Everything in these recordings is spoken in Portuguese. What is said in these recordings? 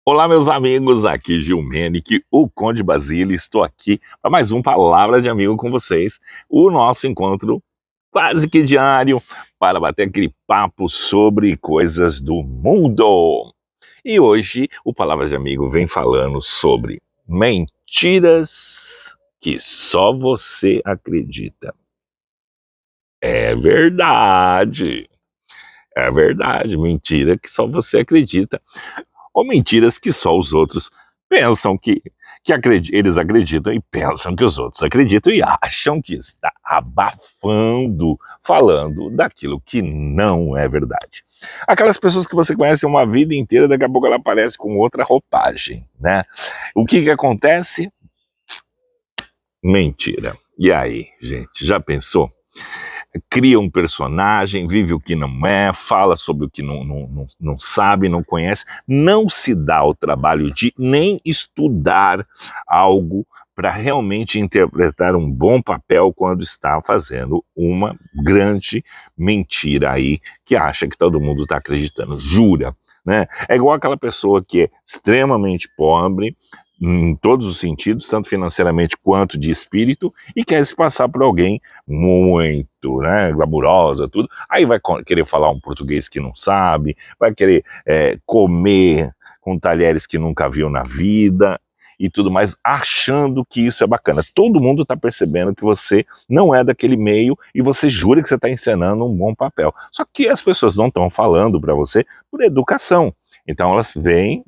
Olá, meus amigos, aqui Gilmenick, o Conde Basílio, estou aqui para mais um Palavra de Amigo com vocês, o nosso encontro quase que diário para bater aquele papo sobre coisas do mundo. E hoje o Palavra de Amigo vem falando sobre mentiras que só você acredita. É verdade, é verdade, mentira que só você acredita. Ou mentiras que só os outros pensam eles acreditam e pensam que os outros acreditam e acham que está abafando, falando daquilo que não é verdade. Aquelas pessoas que você conhece uma vida inteira, daqui a pouco ela aparece com outra roupagem, né? O que acontece? Mentira. E aí, gente, já pensou? Cria um personagem, vive o que não é, fala sobre o que não sabe, não conhece, não se dá o trabalho de nem estudar algo para realmente interpretar um bom papel quando está fazendo uma grande mentira aí que acha que todo mundo está acreditando, jura. Né? É igual aquela pessoa que é extremamente pobre, em todos os sentidos, tanto financeiramente quanto de espírito, e quer se passar por alguém muito, né, glamurosa, tudo. Aí vai querer falar um português que não sabe, vai querer comer com talheres que nunca viu na vida e tudo mais, achando que isso é bacana. Todo mundo está percebendo que você não é daquele meio e você jura que você está encenando um bom papel. Só que as pessoas não estão falando para você por educação. Então elas vêm,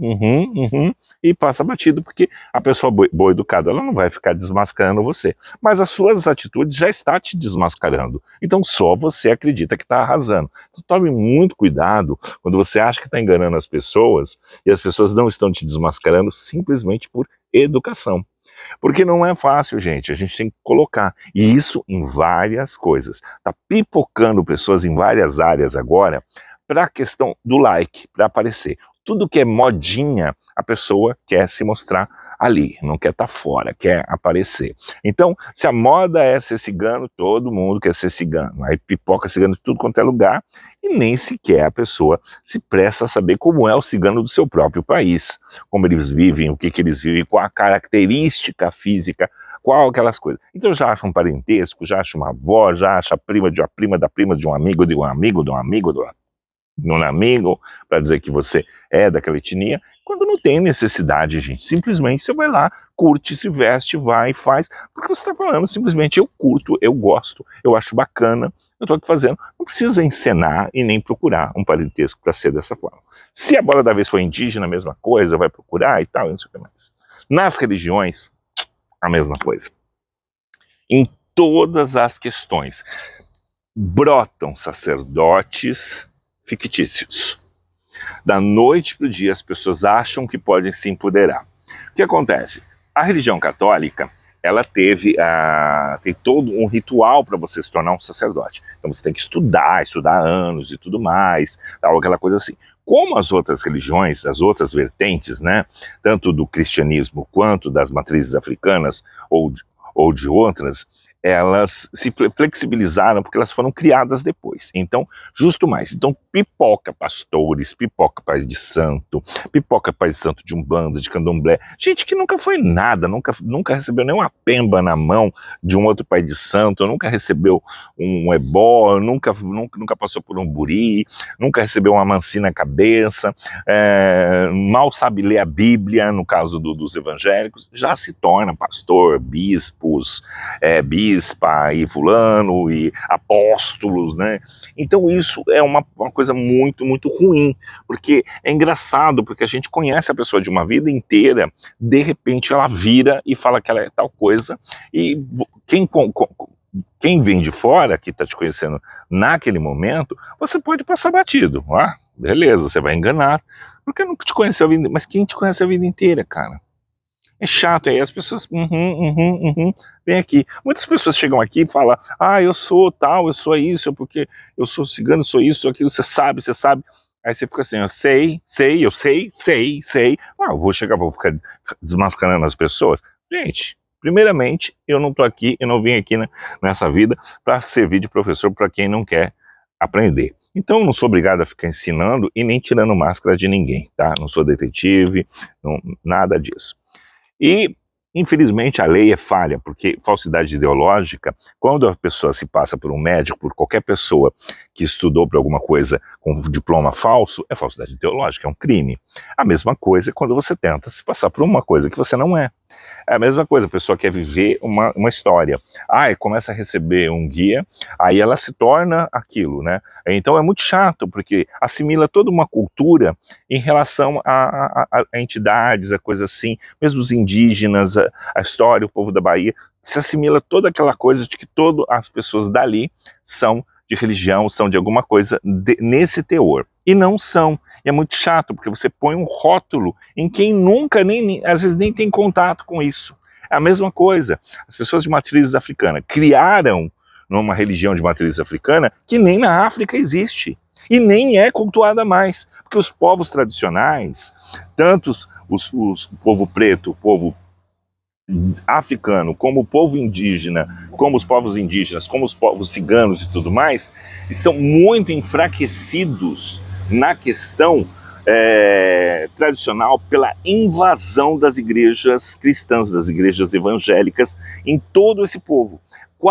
e passa batido, porque a pessoa boa educada, ela não vai ficar desmascarando você. Mas as suas atitudes já estão te desmascarando. Então só você acredita que está arrasando. Então tome muito cuidado quando você acha que está enganando as pessoas e as pessoas não estão te desmascarando simplesmente por educação. Porque não é fácil, gente. A gente tem que colocar. E isso em várias coisas. Tá pipocando pessoas em várias áreas agora para a questão do like, para aparecer. Tudo que é modinha, a pessoa quer se mostrar ali, não quer estar fora, quer aparecer. Então, se a moda é ser cigano, todo mundo quer ser cigano. Aí pipoca cigano de tudo quanto é lugar e nem sequer a pessoa se presta a saber como é o cigano do seu próprio país, como eles vivem, o que eles vivem, qual a característica física, qual aquelas coisas. Então já acha um parentesco, já acha uma avó, já acha a prima de uma prima da prima de um amigo, de um amigo, de um amigo, de um amigo, para dizer que você é daquela etnia, quando não tem necessidade, gente. Simplesmente você vai lá, curte, se veste, vai, faz, porque você está falando simplesmente eu curto, eu gosto, eu acho bacana, eu estou aqui fazendo. Não precisa encenar e nem procurar um parentesco para ser dessa forma. Se a bola da vez for indígena, a mesma coisa, vai procurar e tal, não sei o que mais. Nas religiões, a mesma coisa. Em todas as questões, brotam sacerdotes fictícios. Da noite para o dia, as pessoas acham que podem se empoderar. O que acontece? A religião católica, ela tem todo um ritual para você se tornar um sacerdote. Então você tem que estudar anos e tudo mais, tal, aquela coisa assim. Como as outras religiões, as outras vertentes, né, tanto do cristianismo quanto das matrizes africanas ou de outras, elas se flexibilizaram porque elas foram criadas depois. Então, justo mais. Então, pipoca pastores, pipoca pais de santo, pipoca pai de santo de umbanda, de candomblé. Gente que nunca foi nada, nunca recebeu nenhuma pemba na mão de um outro pai de santo, nunca recebeu um ebó, nunca passou por um buri, nunca recebeu uma mancina na cabeça, mal sabe ler a Bíblia, no caso dos evangélicos, já se torna pastor, bispos, bispa e fulano e apóstolos, né? Então isso é uma coisa muito, muito ruim, porque é engraçado, porque a gente conhece a pessoa de uma vida inteira, de repente ela vira e fala que ela é tal coisa, e quem vem de fora, que está te conhecendo naquele momento, você pode passar batido, beleza, você vai enganar, porque nunca te conheceu a vida, mas quem te conhece a vida inteira, cara? É chato, aí as pessoas, vem aqui. Muitas pessoas chegam aqui e falam, eu sou tal, eu sou isso, porque eu sou cigano, sou isso, sou aquilo, você sabe. Aí você fica assim, eu sei. Vou ficar desmascarando as pessoas. Gente, primeiramente, eu não tô aqui, eu não vim aqui nessa vida para servir de professor para quem não quer aprender. Então, eu não sou obrigado a ficar ensinando e nem tirando máscara de ninguém, tá? Não sou detetive, nada disso. E, infelizmente, a lei é falha, porque falsidade ideológica, quando a pessoa se passa por um médico, por qualquer pessoa que estudou para alguma coisa com um diploma falso, é falsidade ideológica, é um crime. A mesma coisa é quando você tenta se passar por uma coisa que você não é. É a mesma coisa, a pessoa quer viver uma história. Aí começa a receber um guia, aí ela se torna aquilo, né? Então é muito chato, porque assimila toda uma cultura em relação a entidades, a coisas assim, mesmo os indígenas, a história, o povo da Bahia, se assimila toda aquela coisa de que todas as pessoas dali são de religião, são de alguma coisa nesse teor. E não são. E é muito chato, porque você põe um rótulo em quem nunca, às vezes nem tem contato com isso. É a mesma coisa. As pessoas de matriz africana criaram numa religião de matriz africana que nem na África existe. E nem é cultuada mais. Porque os povos tradicionais, tanto o povo preto, o povo africano, como o povo indígena, como os povos indígenas, como os povos ciganos e tudo mais, estão muito enfraquecidos na questão tradicional pela invasão das igrejas cristãs, das igrejas evangélicas em todo esse povo.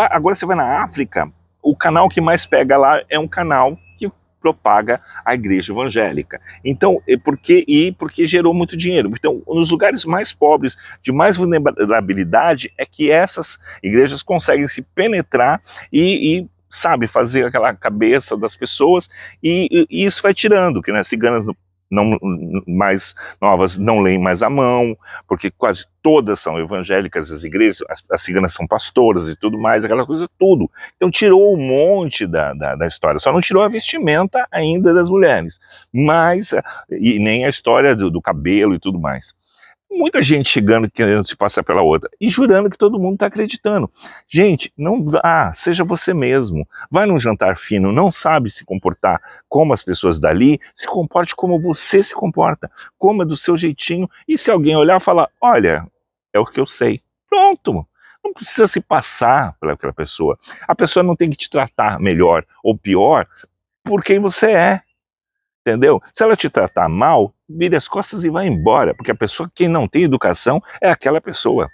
Agora você vai na África, o canal que mais pega lá é um canal que propaga a igreja evangélica. Então, porque gerou muito dinheiro. Então, nos lugares mais pobres, de mais vulnerabilidade, é que essas igrejas conseguem se penetrar e sabe, fazer aquela cabeça das pessoas, e isso vai tirando, que né, ciganas não mais novas não leem mais a mão, porque quase todas são evangélicas, as igrejas, as ciganas são pastoras e tudo mais, aquela coisa tudo. Então tirou um monte da história, só não tirou a vestimenta ainda das mulheres, mas, e nem a história do cabelo e tudo mais. Muita gente chegando querendo se passar pela outra e jurando que todo mundo está acreditando. Gente, não vá, seja você mesmo. Vai num jantar fino, não sabe se comportar como as pessoas dali, se comporte como você se comporta, coma do seu jeitinho, e se alguém olhar, falar, olha, é o que eu sei. Pronto. Não precisa se passar pelaquela pessoa. A pessoa não tem que te tratar melhor ou pior por quem você é. Entendeu? Se ela te tratar mal, vire as costas e vai embora, porque a pessoa, quem não tem educação, é aquela pessoa.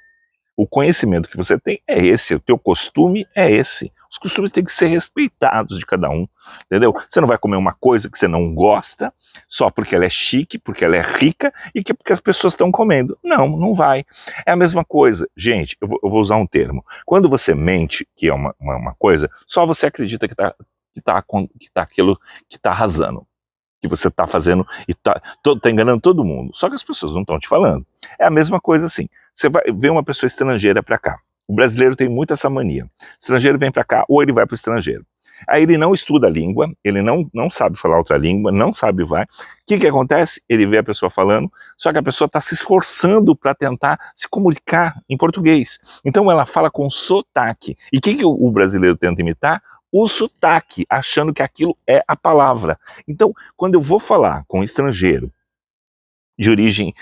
O conhecimento que você tem é esse, o teu costume é esse. Os costumes têm que ser respeitados de cada um, entendeu? Você não vai comer uma coisa que você não gosta, só porque ela é chique, porque ela é rica e que porque as pessoas estão comendo. Não, não vai. É a mesma coisa. Gente, eu vou usar um termo. Quando você mente, que é uma coisa, só você acredita que tá aquilo que está arrasando, que você está fazendo e está enganando todo mundo. Só que as pessoas não estão te falando. É a mesma coisa assim. Você vai ver uma pessoa estrangeira para cá. O brasileiro tem muito essa mania. O estrangeiro vem para cá ou ele vai para o estrangeiro. Aí ele não estuda a língua, ele não sabe falar outra língua, não sabe vai. O que acontece? Ele vê a pessoa falando, só que a pessoa está se esforçando para tentar se comunicar em português. Então ela fala com sotaque. E o que o brasileiro tenta imitar? O sotaque, achando que aquilo é a palavra. Então, quando eu vou falar com um estrangeiro de origem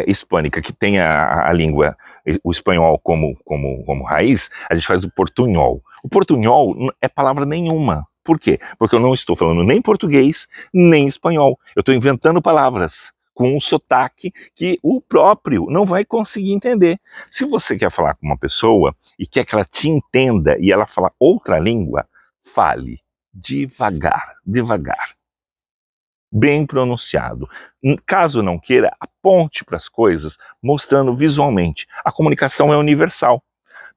hispânica, que tem a língua, o espanhol como raiz, a gente faz o portunhol. O portunhol é palavra nenhuma. Por quê? Porque eu não estou falando nem português, nem espanhol. Eu estou inventando palavras com um sotaque que o próprio não vai conseguir entender. Se você quer falar com uma pessoa e quer que ela te entenda e ela fala outra língua, fale devagar, devagar, bem pronunciado. Caso não queira, aponte para as coisas, mostrando visualmente. A comunicação é universal,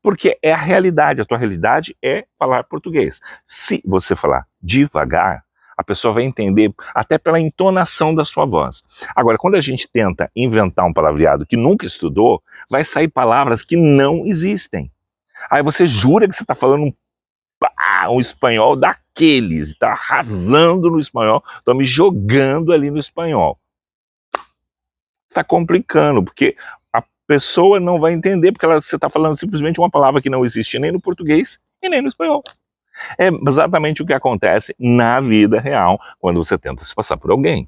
porque é a realidade. A tua realidade é falar português. Se você falar devagar, a pessoa vai entender até pela entonação da sua voz. Agora, quando a gente tenta inventar um palavreado que nunca estudou, vai sair palavras que não existem. Aí você jura que você está falando um espanhol daqueles, está arrasando no espanhol, estão me jogando ali no espanhol. Está complicando, porque a pessoa não vai entender, porque você está falando simplesmente uma palavra que não existe nem no português e nem no espanhol. É exatamente o que acontece na vida real quando você tenta se passar por alguém.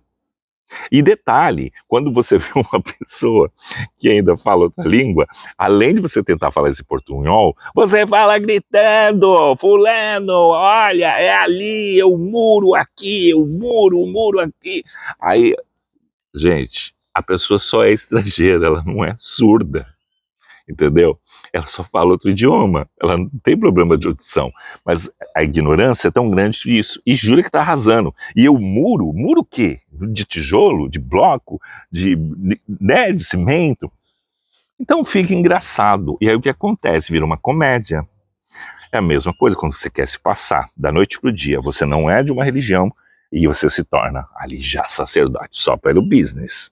E detalhe, quando você vê uma pessoa que ainda fala outra língua, além de você tentar falar esse portunhol, você fala gritando, fulano, olha, é ali, é o muro aqui, é o muro aqui. Aí, gente, a pessoa só é estrangeira, ela não é surda. Entendeu? Ela só fala outro idioma, ela não tem problema de audição, mas a ignorância é tão grande disso, e jura que tá arrasando. E eu muro o quê? De tijolo, de bloco, né, de cimento? Então fica engraçado, e aí o que acontece? Vira uma comédia. É a mesma coisa quando você quer se passar da noite pro dia, você não é de uma religião, e você se torna ali já sacerdote, só pelo business,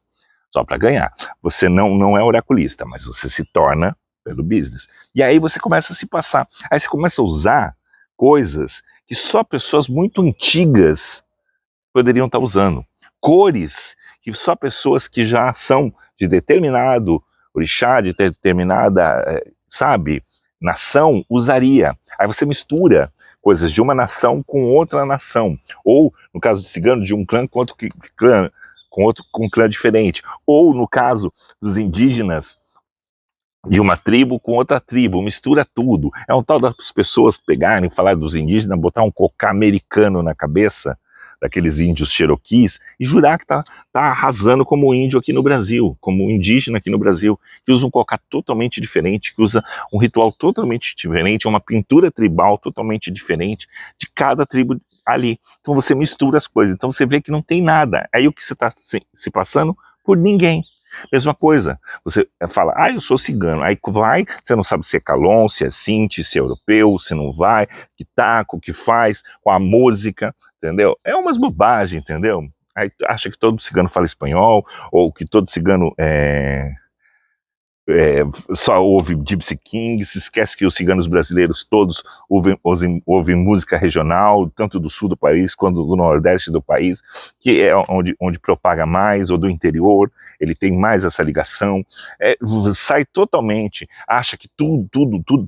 só para ganhar. Você não é oraculista, mas você se torna pelo business. E aí você começa a se passar. Aí você começa a usar coisas que só pessoas muito antigas poderiam estar usando. Cores que só pessoas que já são de determinado orixá, de determinada, sabe, nação usaria. Aí você mistura coisas de uma nação com outra nação. Ou, no caso de cigano, de um clã com outro clã, com um clã diferente. Ou, no caso dos indígenas, de uma tribo com outra tribo, mistura tudo. É um tal das pessoas pegarem, falar dos indígenas, botar um cocá americano na cabeça daqueles índios cheroquis e jurar que tá arrasando como índio aqui no Brasil, como indígena aqui no Brasil, que usa um cocá totalmente diferente, que usa um ritual totalmente diferente, uma pintura tribal totalmente diferente de cada tribo ali. Então você mistura as coisas, então você vê que não tem nada. Aí o que você está se passando? Por ninguém. Mesma coisa, você fala, eu sou cigano, aí vai, você não sabe se é calon, se é sinti, se é europeu, se não vai, que taco, que faz, com a música, entendeu? É umas bobagens, entendeu? Aí acha que todo cigano fala espanhol, ou que todo cigano só ouve Gypsy King, se esquece que os ciganos brasileiros todos ouvem música regional, tanto do sul do país quanto do nordeste do país, que é onde propaga mais, ou do interior, ele tem mais essa ligação, sai totalmente, acha que tudo,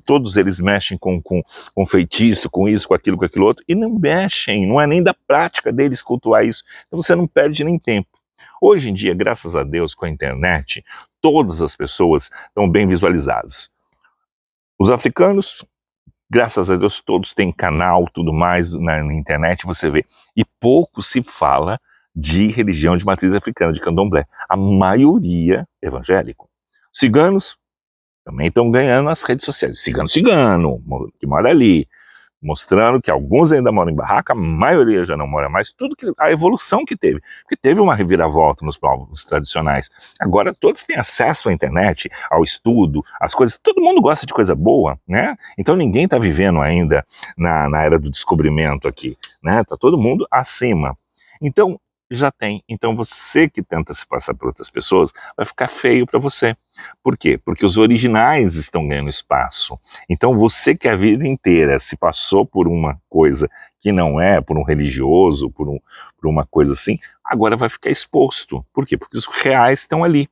todos eles mexem com feitiço, com isso, com aquilo outro, e não mexem, não é nem da prática deles cultuar isso, então você não perde nem tempo. Hoje em dia, graças a Deus, com a internet, todas as pessoas estão bem visualizadas. Os africanos, graças a Deus, todos têm canal, tudo mais na internet, você vê. E pouco se fala de religião de matriz africana, de candomblé. A maioria evangélico. Ciganos também estão ganhando nas redes sociais. Cigano, que mora ali, mostrando que alguns ainda moram em barraca, a maioria já não mora mais, tudo que a evolução que teve, porque teve uma reviravolta nos povos tradicionais. Agora todos têm acesso à internet, ao estudo, às coisas, todo mundo gosta de coisa boa, né? Então ninguém está vivendo ainda na era do descobrimento aqui, né? Tá todo mundo acima. Então já tem. Então você que tenta se passar por outras pessoas, vai ficar feio para você. Por quê? Porque os originais estão ganhando espaço. Então você que a vida inteira se passou por uma coisa que não é, por um religioso, por uma coisa assim, agora vai ficar exposto. Por quê? Porque os reais estão ali.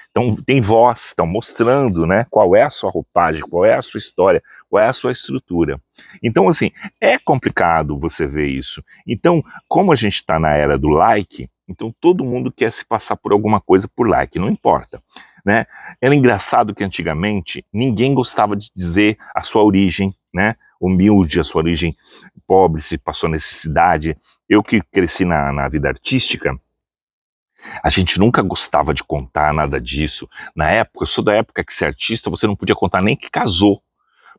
Então tem voz, estão mostrando, né, qual é a sua roupagem, qual é a sua história, qual é a sua estrutura. Então, assim, é complicado você ver isso. Então, como a gente está na era do like, então todo mundo quer se passar por alguma coisa por like, não importa. Né? Era engraçado que antigamente ninguém gostava de dizer a sua origem, né? Humilde, a sua origem pobre, se passou necessidade. Eu que cresci na vida artística, a gente nunca gostava de contar nada disso. Na época, eu sou da época que ser artista, você não podia contar nem que casou,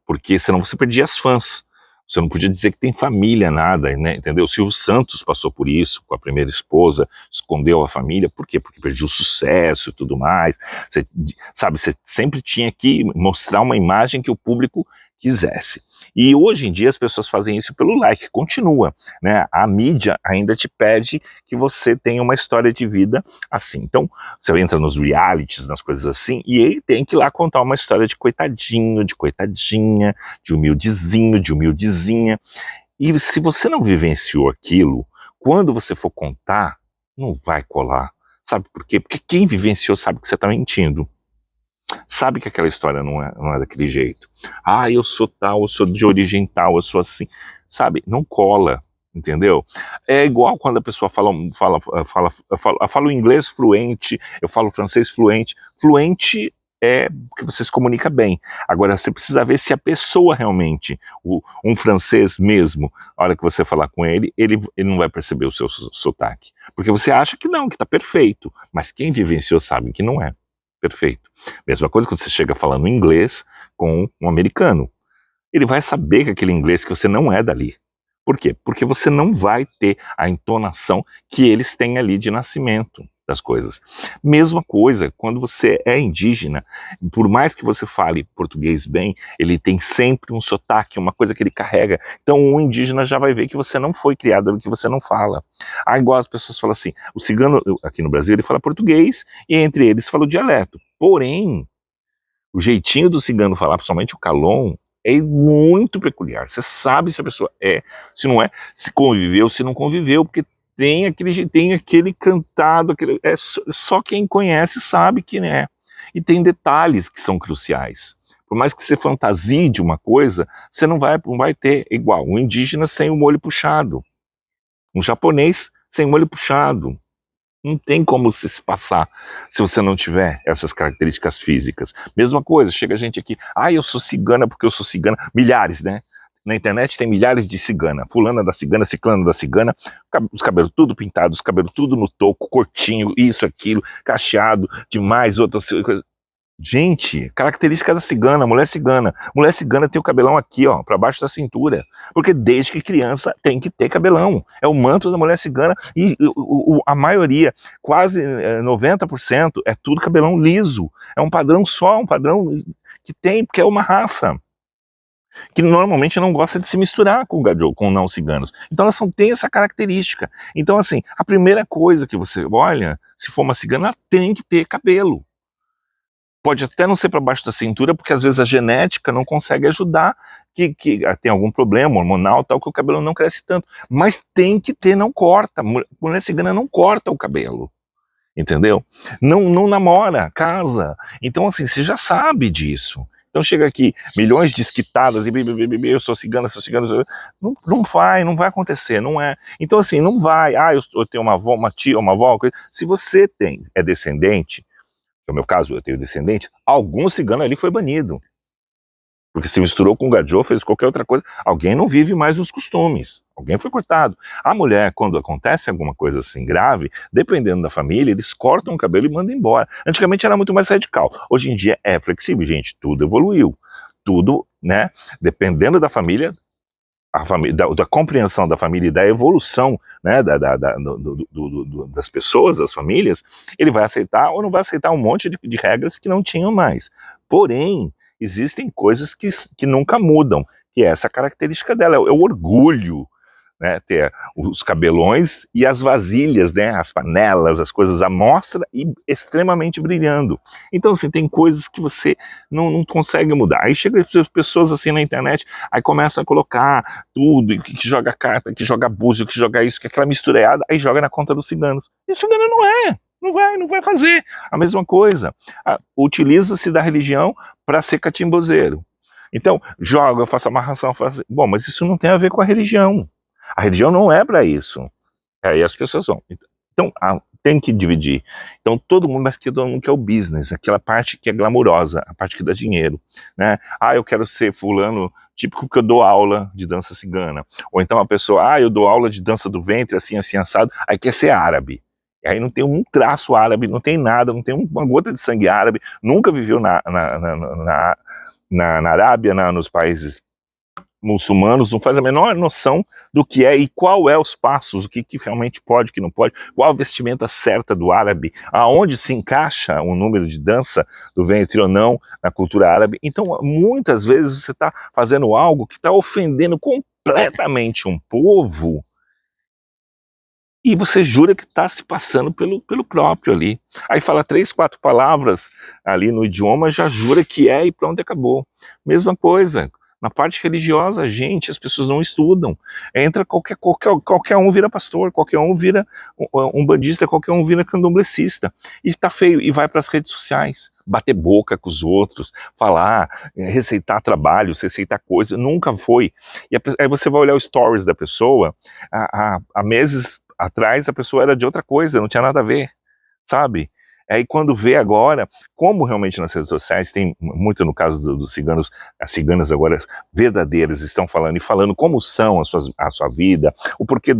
porque senão você perdia as fãs. Você não podia dizer que tem família, nada, né? Entendeu? O Silvio Santos passou por isso com a primeira esposa, escondeu a família, por quê? Porque perdia o sucesso e tudo mais. Você, sabe, você sempre tinha que mostrar uma imagem que o público quisesse. E hoje em dia as pessoas fazem isso pelo like, continua, né? A mídia ainda te pede que você tenha uma história de vida assim. Então, você entra nos realities, nas coisas assim, e ele tem que ir lá contar uma história de coitadinho, de coitadinha, de humildezinho, de humildezinha. E se você não vivenciou aquilo, quando você for contar, não vai colar. Sabe por quê? Porque quem vivenciou sabe que você está mentindo. Sabe que aquela história não é daquele jeito. Eu sou tal, eu sou de origem tal, eu sou assim. Sabe? Não cola. entendeu? É igual quando a pessoa fala o inglês fluente, eu falo francês fluente. Fluente é que você se comunica bem. Agora, você precisa ver se a pessoa realmente, um francês mesmo, a hora que você falar com ele não vai perceber o seu sotaque. Porque você acha que não, que está perfeito. Mas quem vivenciou sabe que não é perfeito. Mesma coisa que você chega falando inglês com um americano. Ele vai saber que aquele inglês que você não é dali. Por quê? Porque você não vai ter a entonação que eles têm ali de nascimento das coisas. Mesma coisa, quando você é indígena, por mais que você fale português bem, ele tem sempre um sotaque, uma coisa que ele carrega. Então o indígena já vai ver que você não foi criado no que você não fala. Ah, igual as pessoas falam assim, o cigano aqui no Brasil, ele fala português e entre eles fala o dialeto. Porém, o jeitinho do cigano falar, principalmente o calon, é muito peculiar. Você sabe se a pessoa é, se não é, se conviveu, se não conviveu, porque tem aquele cantado, só quem conhece sabe que é. E tem detalhes que são cruciais. Por mais que você fantasie de uma coisa, você não vai ter igual um indígena sem o molho puxado, um japonês sem o molho puxado. Não tem como se passar se você não tiver essas características físicas. Mesma coisa, chega gente aqui, eu sou cigana porque eu sou cigana. Milhares, né? Na internet tem milhares de cigana. Fulana da cigana, ciclana da cigana, os cabelos tudo pintados, os cabelos tudo no toco, curtinho, isso, aquilo, cacheado, demais, outras coisas. Gente, característica da cigana, mulher cigana. Mulher cigana tem o cabelão aqui, ó, para baixo da cintura. Porque desde que criança tem que ter cabelão. É o manto da mulher cigana e a maioria, quase 90%, é tudo cabelão liso. É um padrão só, um padrão que tem, porque é uma raça que normalmente não gosta de se misturar com com não ciganos. Então elas têm essa característica. Então, assim, a primeira coisa que você olha, se for uma cigana, ela tem que ter cabelo. Pode até não ser para baixo da cintura, porque às vezes a genética não consegue ajudar, que tem algum problema hormonal, tal, que o cabelo não cresce tanto. Mas tem que ter, não corta. Mulher cigana não corta o cabelo, entendeu? Não namora, casa. Então, assim, você já sabe disso. Então chega aqui, milhões de esquitadas, e eu sou cigana, não vai acontecer, não é. Então, assim, não vai, eu tenho uma avó, uma tia, uma avó, se você é descendente, no meu caso, eu tenho descendente, algum cigano ali foi banido. Porque se misturou com gajô, fez qualquer outra coisa, alguém não vive mais os costumes, alguém foi cortado. A mulher, quando acontece alguma coisa assim grave, dependendo da família, eles cortam o cabelo e mandam embora. Antigamente era muito mais radical, hoje em dia é flexível, gente, tudo evoluiu. Tudo, né, dependendo da família, da compreensão da família e da evolução, né, das pessoas, das famílias, ele vai aceitar ou não vai aceitar um monte de regras que não tinham mais. Porém, existem coisas que nunca mudam, que é essa característica dela, é o orgulho, né, ter os cabelões e as vasilhas, né, as panelas, as coisas à mostra e extremamente brilhando. Então, assim, tem coisas que você não consegue mudar. Aí chega as pessoas assim na internet, aí começa a colocar tudo, que joga carta, que joga búzio, que joga isso, que aquela mistureada, aí joga na conta dos ciganos. E o cigano não vai fazer. A mesma coisa. Utiliza-se da religião para ser catimbozeiro. Então, joga, eu faço amarração, bom, mas isso não tem a ver com a religião. A religião não é para isso. Aí as pessoas vão. Então, tem que dividir. Então, todo mundo, mas que todo mundo quer o business, aquela parte que é glamurosa, a parte que dá dinheiro, né? Eu quero ser fulano, típico porque eu dou aula de dança cigana. Ou então a pessoa, eu dou aula de dança do ventre, assim, assim, assado, aí quer ser árabe. E aí não tem um traço árabe, não tem nada, não tem uma gota de sangue árabe, nunca viveu na Arábia, nos países muçulmanos, não faz a menor noção do que é e qual é os passos, o que realmente pode, o que não pode, qual a vestimenta certa do árabe, aonde se encaixa o número de dança do ventre ou não na cultura árabe. Então, muitas vezes você está fazendo algo que está ofendendo completamente um povo e você jura que está se passando pelo próprio ali. Aí fala 3, 4 palavras ali no idioma, já jura que é e pronto, acabou. Mesma coisa. Na parte religiosa, gente, as pessoas não estudam. Entra qualquer um vira pastor, qualquer um vira bandista, qualquer um vira candomblessista. E tá feio, e vai para as redes sociais, bater boca com os outros, falar, receitar trabalhos, receitar coisas, nunca foi. E aí você vai olhar os stories da pessoa, há meses atrás a pessoa era de outra coisa, não tinha nada a ver, sabe? Aí quando vê agora, como realmente nas redes sociais, tem muito no caso dos ciganos, as ciganas agora verdadeiras estão falando, e falando como são a sua vida, o porquê,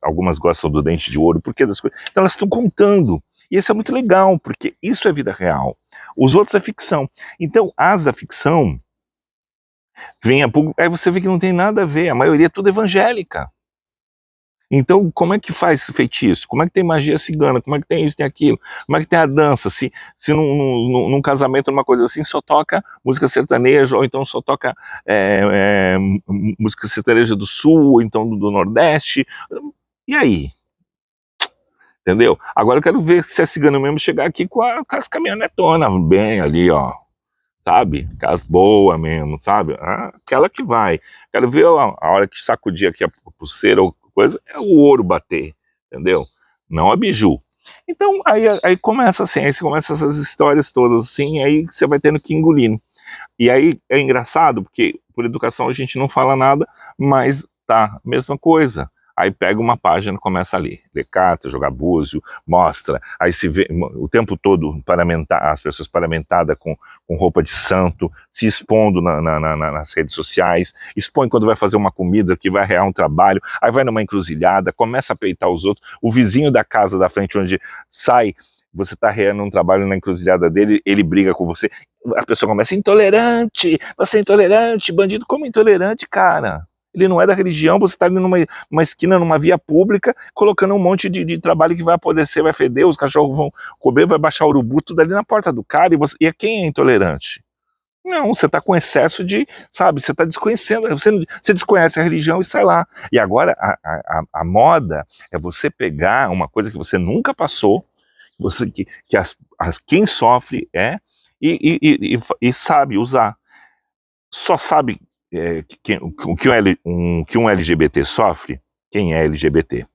algumas gostam do dente de ouro, o porquê das coisas, então elas estão contando, e isso é muito legal, porque isso é vida real, os outros é ficção, então as da ficção, vem a público, aí você vê que não tem nada a ver, a maioria é tudo evangélica. Então, como é que faz esse feitiço? Como é que tem magia cigana? Como é que tem isso, tem aquilo? Como é que tem a dança? Se num casamento, numa coisa assim, só toca música sertaneja, ou então só toca música sertaneja do Sul, ou então do Nordeste. E aí? Entendeu? Agora eu quero ver se é cigano mesmo chegar aqui com as caminhonetonas bem ali, ó. Sabe? Aquelas boas mesmo, sabe? Aquela que vai. Quero ver a hora que sacudir aqui a pulseira ou coisa, é o ouro bater, entendeu? Não a biju. Então, aí começa assim, aí você começa essas histórias todas assim, aí você vai tendo que engolir. E aí é engraçado, porque por educação a gente não fala nada, mas tá, mesma coisa. Aí pega uma página, começa ali, ler carta, jogar búzio, mostra, aí se vê o tempo todo as pessoas paramentadas com roupa de santo, se expondo nas redes sociais, expõe quando vai fazer uma comida, que vai arrear um trabalho, aí vai numa encruzilhada, começa a peitar os outros, o vizinho da casa da frente onde sai, você está arreando um trabalho na encruzilhada dele, ele briga com você, a pessoa começa, intolerante, você é intolerante, bandido, como intolerante, cara? Ele não é da religião, você está ali numa esquina, numa via pública, colocando um monte de trabalho que vai apodrecer, vai feder, os cachorros vão comer, vai baixar o urubu, tudo ali na porta do cara, e quem é intolerante? Não, você está com excesso de, sabe, você está desconhecendo, você desconhece a religião e sai lá. E agora a moda é você pegar uma coisa que você nunca passou, quem sofre e sabe usar. Só sabe o que um LGBT sofre? Quem é LGBT.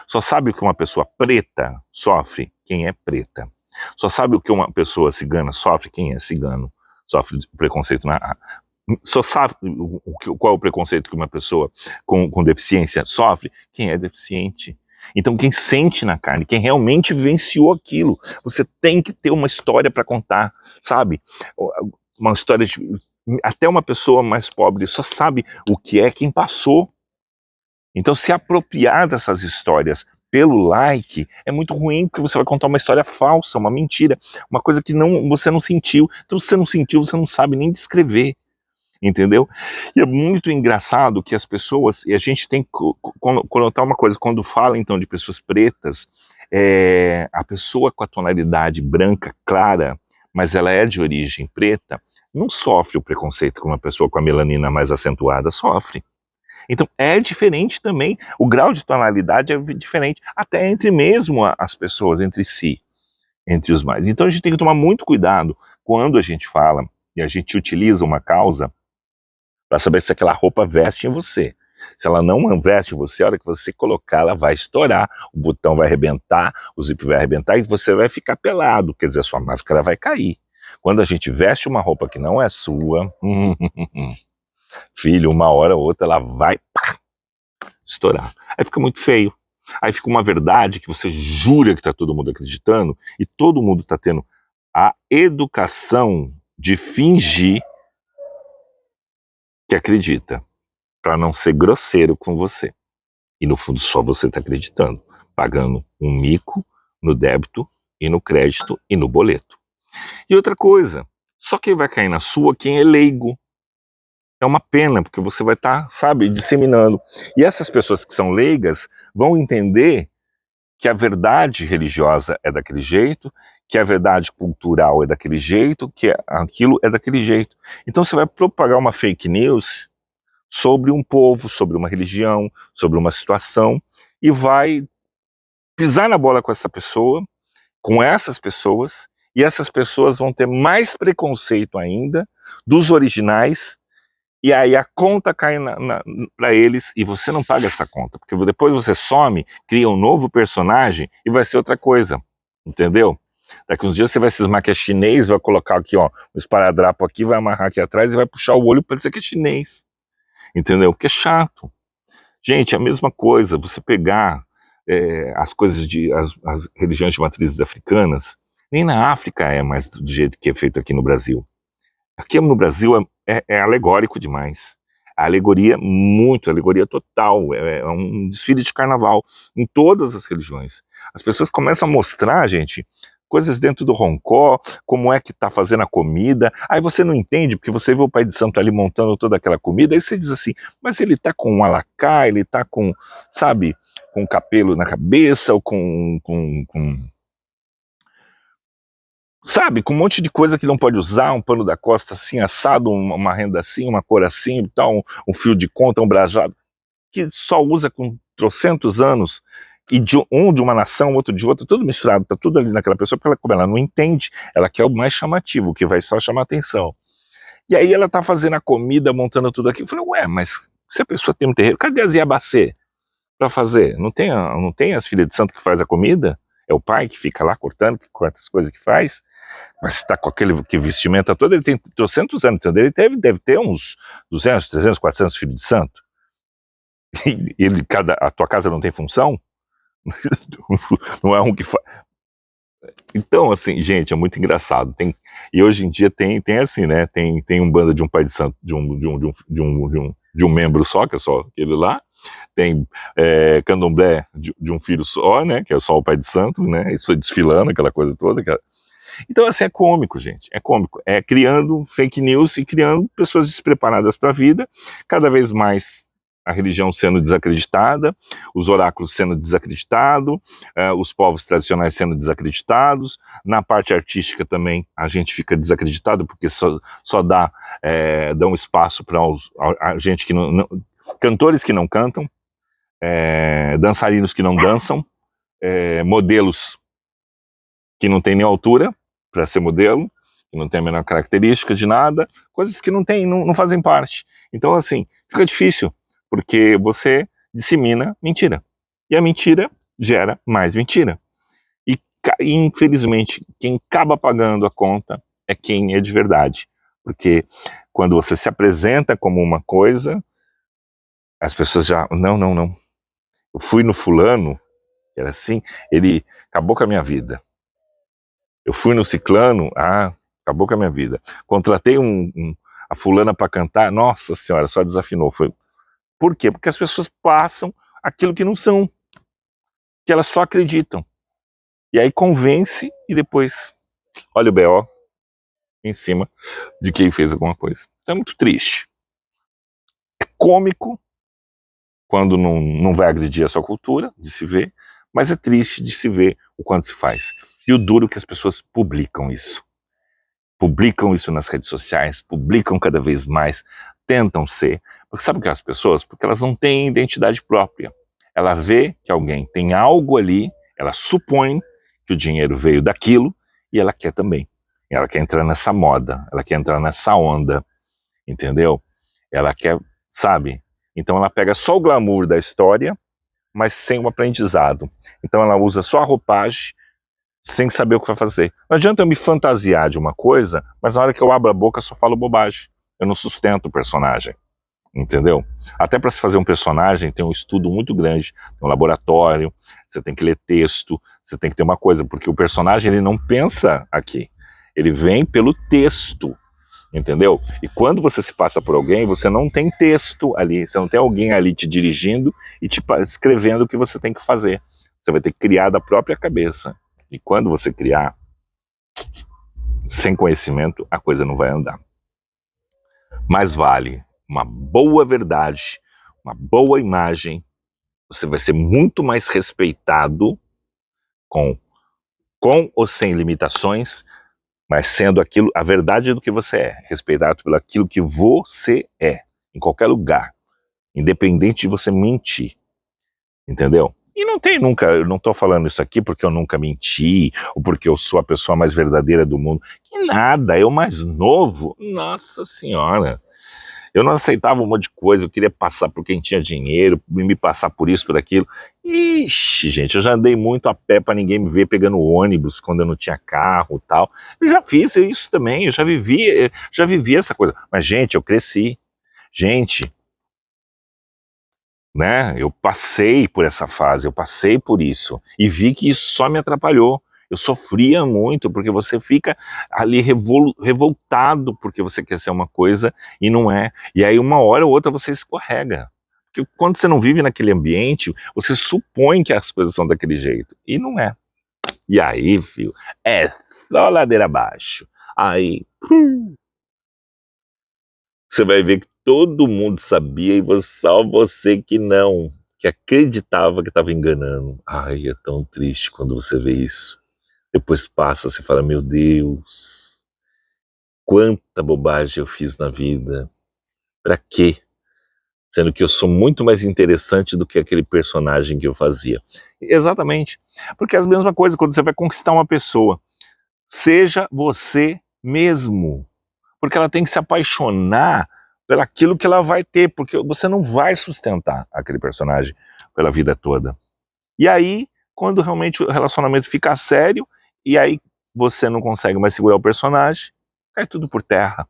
Só sabe o que uma pessoa preta sofre? Quem é preta. Só sabe o que uma pessoa cigana sofre? Quem é cigano. Sofre preconceito só sabe qual é o preconceito que uma pessoa com deficiência sofre? Quem é deficiente. Então, quem sente na carne, quem realmente vivenciou aquilo, você tem que ter uma história para contar, sabe? Uma história de. Até uma pessoa mais pobre só sabe o que é quem passou. Então, se apropriar dessas histórias pelo like é muito ruim, porque você vai contar uma história falsa, uma mentira, uma coisa que você não sentiu. Então, se você não sentiu, você não sabe nem descrever. Entendeu? E é muito engraçado que as pessoas, e a gente tem que notar uma coisa, quando fala então de pessoas pretas, a pessoa com a tonalidade branca clara, mas ela é de origem preta, não sofre o preconceito como uma pessoa com a melanina mais acentuada sofre. Então é diferente também, o grau de tonalidade é diferente, até entre mesmo as pessoas, entre si, entre os mais. Então a gente tem que tomar muito cuidado quando a gente fala e a gente utiliza uma causa para saber se aquela roupa veste em você. Se ela não veste em você, a hora que você colocar, ela vai estourar, o botão vai arrebentar, o zip vai arrebentar e você vai ficar pelado, quer dizer, a sua máscara vai cair. Quando a gente veste uma roupa que não é sua, filho, uma hora ou outra ela vai estourar. Aí fica muito feio. Aí fica uma verdade que você jura que está todo mundo acreditando e todo mundo está tendo a educação de fingir que acredita, para não ser grosseiro com você. E no fundo só você está acreditando, pagando um mico no débito e no crédito e no boleto. E outra coisa, só quem vai cair na sua, quem é leigo. É uma pena, porque você vai estar, sabe, disseminando. E essas pessoas que são leigas vão entender que a verdade religiosa é daquele jeito, que a verdade cultural é daquele jeito, que aquilo é daquele jeito. Então você vai propagar uma fake news sobre um povo, sobre uma religião, sobre uma situação, e vai pisar na bola com essa pessoa, com essas pessoas, e essas pessoas vão ter mais preconceito ainda dos originais E aí a conta cai para eles e você não paga essa conta, porque depois você some, cria um novo personagem e vai ser outra coisa, entendeu? Daqui uns dias você vai cismar que é chinês, vai colocar aqui, ó, um esparadrapo aqui, vai amarrar aqui atrás e vai puxar o olho para dizer que é chinês, entendeu? Porque é chato. Gente, é a mesma coisa, você pegar as coisas as religiões de matrizes africanas, nem na África é mais do jeito que é feito aqui no Brasil. Aqui no Brasil é alegórico demais. A alegoria, muito, alegoria total. É um desfile de carnaval em todas as religiões. As pessoas começam a mostrar, gente, coisas dentro do roncó, como é que tá fazendo a comida. Aí você não entende, porque você vê o pai de santo ali montando toda aquela comida, aí você diz assim, mas ele tá com um alacá, ele tá com, sabe, com capelo na cabeça, ou sabe, com um monte de coisa que não pode usar, um pano da costa assim, assado, uma renda assim, uma cor assim, tal, um fio de conta, um brajado, que só usa com trocentos anos, e um de uma nação, outro de outra, tudo misturado, tá tudo ali naquela pessoa, porque como ela não entende, ela quer o mais chamativo, que vai só chamar atenção. E aí ela tá fazendo a comida, montando tudo aqui, eu falei, ué, mas se a pessoa tem um terreiro, cadê as iabacê pra fazer? Não tem as filhas de santo que faz a comida? É o pai que fica lá cortando, que corta as coisas que faz? Mas está com aquele que vestimenta todo, ele tem 200 anos, entendeu? Ele deve ter uns 200, 300, 400 filhos de santo. E a tua casa não tem função? Não é um que faz. Então, assim, gente, é muito engraçado. E hoje em dia tem assim, né? Tem um banda de um pai de santo, de um membro só, que é só aquele lá. Tem candomblé de um filho só, né? Que é só o pai de santo, né? Isso desfilando, aquela coisa toda. Então, assim, é cômico, gente. É cômico. É criando fake news e criando pessoas despreparadas para a vida, cada vez mais a religião sendo desacreditada, os oráculos sendo desacreditados, os povos tradicionais sendo desacreditados. Na parte artística também a gente fica desacreditado, porque só dá um espaço para a gente que cantores que não cantam, dançarinos que não dançam, modelos que não têm nem altura para ser modelo, que não tem a menor característica de nada, coisas que não fazem parte. Então, assim, fica difícil, porque você dissemina mentira. E a mentira gera mais mentira. E, infelizmente, quem acaba pagando a conta é quem é de verdade. Porque quando você se apresenta como uma coisa, as pessoas já, não. Eu fui no fulano, que era assim, ele acabou com a minha vida. Eu fui no ciclano, acabou com a minha vida. Contratei a fulana para cantar, nossa senhora, só desafinou. Por quê? Porque as pessoas passam aquilo que não são, que elas só acreditam. E aí convence e depois olha o B.O. em cima de quem fez alguma coisa. Então é muito triste. É cômico quando não vai agredir a sua cultura, de se ver, mas é triste de se ver o quanto se faz. E o duro é que as pessoas publicam isso. Publicam isso nas redes sociais, publicam cada vez mais, tentam ser. Porque sabe o que é as pessoas? Porque elas não têm identidade própria. Ela vê que alguém tem algo ali, ela supõe que o dinheiro veio daquilo e ela quer também. Ela quer entrar nessa moda, ela quer entrar nessa onda, entendeu? Ela quer, sabe? Então ela pega só o glamour da história, mas sem o aprendizado. Então ela usa só a roupagem, sem saber o que vai fazer. Não adianta eu me fantasiar de uma coisa, mas na hora que eu abro a boca eu só falo bobagem. Eu não sustento o personagem, entendeu? Até para se fazer um personagem tem um estudo muito grande, um laboratório, você tem que ler texto, você tem que ter uma coisa, porque o personagem ele não pensa aqui, ele vem pelo texto, entendeu? E quando você se passa por alguém, você não tem texto ali, você não tem alguém ali te dirigindo e te escrevendo o que você tem que fazer. Você vai ter que criar da própria cabeça. E quando você criar, sem conhecimento, a coisa não vai andar. Mais vale uma boa verdade, uma boa imagem, você vai ser muito mais respeitado com ou sem limitações, mas sendo aquilo, a verdade do que você é, respeitado pelo aquilo que você é, em qualquer lugar, independente de você mentir, entendeu? E não tem nunca, eu não tô falando isso aqui porque eu nunca menti, ou porque eu sou a pessoa mais verdadeira do mundo, que nada, eu mais novo, nossa senhora, Eu não aceitava um monte de coisa, eu queria passar por quem tinha dinheiro, me passar por isso, por aquilo. Ixi, gente, eu já andei muito a pé para ninguém me ver pegando ônibus quando eu não tinha carro e tal. Eu já fiz isso também, eu já vivi essa coisa. Mas, gente, eu cresci. Gente, né? Eu passei por essa fase, eu passei por isso e vi que isso só me atrapalhou. Eu sofria muito porque você fica ali revoltado porque você quer ser uma coisa e não é. E aí uma hora ou outra você escorrega. Porque quando você não vive naquele ambiente, você supõe que as coisas são daquele jeito e não é. E aí, filho, é só ladeira abaixo. Aí você vai ver que todo mundo sabia e só você que não, que acreditava que estava enganando. Ai, é tão triste quando você vê isso. Depois passa, você fala, meu Deus, quanta bobagem eu fiz na vida. Pra quê? Sendo que eu sou muito mais interessante do que aquele personagem que eu fazia. Exatamente. Porque é a mesma coisa quando você vai conquistar uma pessoa. Seja você mesmo. Porque ela tem que se apaixonar pelaquilo que ela vai ter, porque você não vai sustentar aquele personagem pela vida toda. E aí, quando realmente o relacionamento fica sério, e aí você não consegue mais segurar o personagem, cai tudo por terra.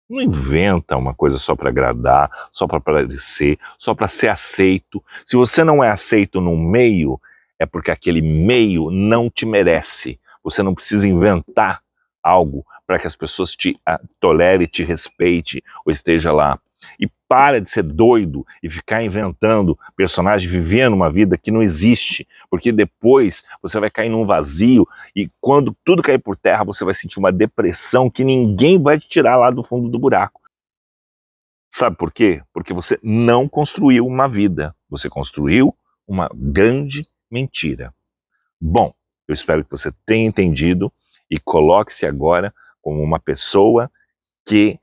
Não inventa uma coisa só para agradar, só para parecer, só para ser aceito. Se você não é aceito num meio, é porque aquele meio não te merece. Você não precisa inventar algo para que as pessoas te tolerem, te respeitem ou esteja lá. E para de ser doido e ficar inventando personagem, vivendo uma vida que não existe, porque depois você vai cair num vazio e quando tudo cair por terra você vai sentir uma depressão que ninguém vai te tirar lá do fundo do buraco. Sabe por quê? Porque você não construiu uma vida, você construiu uma grande mentira. Bom, eu espero que você tenha entendido e coloque-se agora como uma pessoa que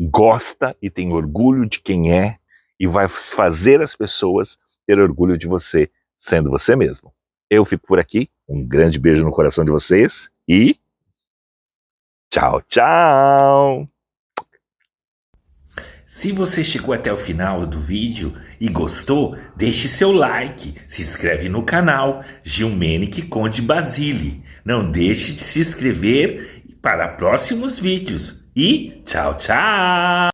gosta e tem orgulho de quem é e vai fazer as pessoas ter orgulho de você, sendo você mesmo. Eu fico por aqui, um grande beijo no coração de vocês e tchau, tchau! Se você chegou até o final do vídeo e gostou, deixe seu like, se inscreve no canal Gilmenick Conde Basile. Não deixe de se inscrever para próximos vídeos. E tchau, tchau!